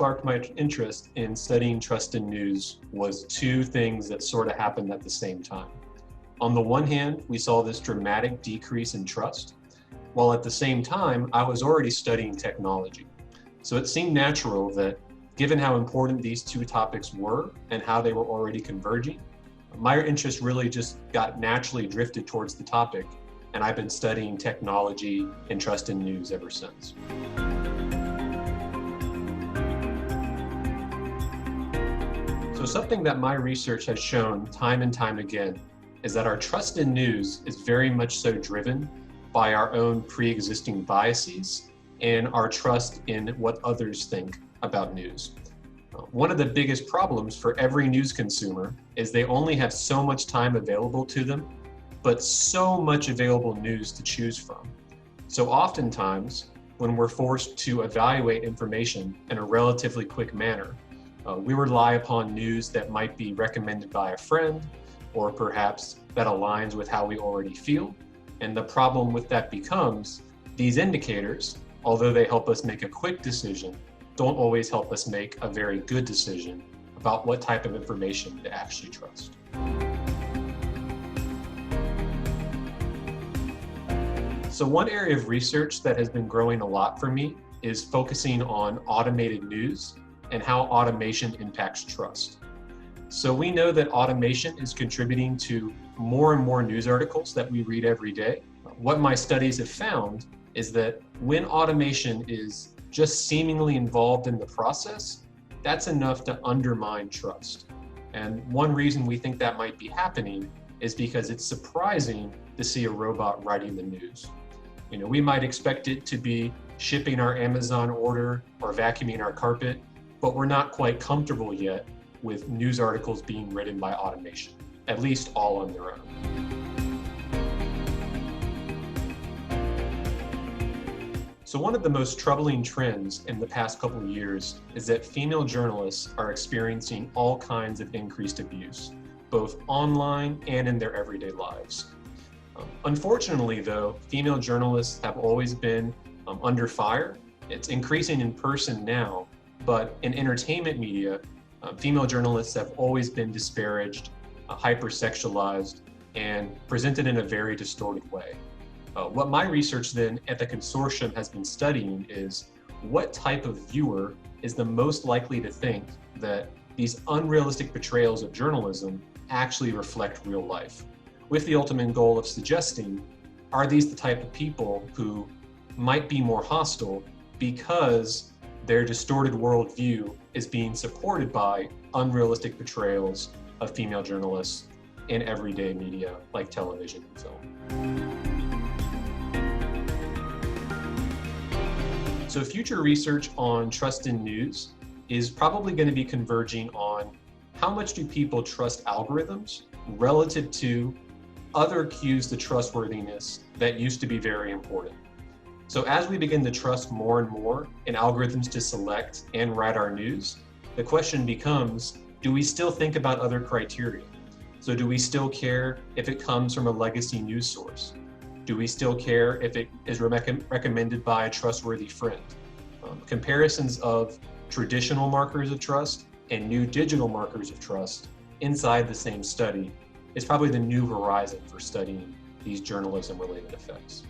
sparked my interest in studying trust in news was two things that sort of happened at the same time. On the one hand, we saw this dramatic decrease in trust, while at the same time, I was already studying technology. So it seemed natural that, given how important these two topics were and how they were already converging, my interest really just got naturally drifted towards the topic, and I've been studying technology and trust in news ever since. So something that my research has shown time and time again is that our trust in news is very much so driven by our own pre-existing biases and our trust in what others think about news. One of the biggest problems for every news consumer is they only have so much time available to them, but so much available news to choose from. So oftentimes, when we're forced to evaluate information in a relatively quick manner, we rely upon news that might be recommended by a friend, or perhaps that aligns with how we already feel. And the problem with that becomes these indicators, although they help us make a quick decision, don't always help us make a very good decision about what type of information to actually trust. So one area of research that has been growing a lot for me is focusing on automated news and how automation impacts trust. So we know that automation is contributing to more and more news articles that we read every day. What my studies have found is that when automation is just seemingly involved in the process, that's enough to undermine trust. And one reason we think that might be happening is because it's surprising to see a robot writing the news. We might expect it to be shipping our Amazon order or vacuuming our carpet, but we're not quite comfortable yet with news articles being written by automation, at least all on their own. So one of the most troubling trends in the past couple of years is that female journalists are experiencing all kinds of increased abuse, both online and in their everyday lives. Unfortunately, though, female journalists have always been under fire. It's increasing in person now, but in entertainment media, female journalists have always been disparaged, hypersexualized, and presented in a very distorted way. What my research then at the consortium has been studying is what type of viewer is the most likely to think that these unrealistic portrayals of journalism actually reflect real life, with the ultimate goal of suggesting, are these the type of people who might be more hostile because their distorted worldview is being supported by unrealistic portrayals of female journalists in everyday media like television and film. So future research on trust in news is probably going to be converging on how much do people trust algorithms relative to other cues to trustworthiness that used to be very important. So as we begin to trust more and more in algorithms to select and write our news, the question becomes, do we still think about other criteria? So do we still care if it comes from a legacy news source? Do we still care if it is recommended by a trustworthy friend? Comparisons of traditional markers of trust and new digital markers of trust inside the same study is probably the new horizon for studying these journalism-related effects.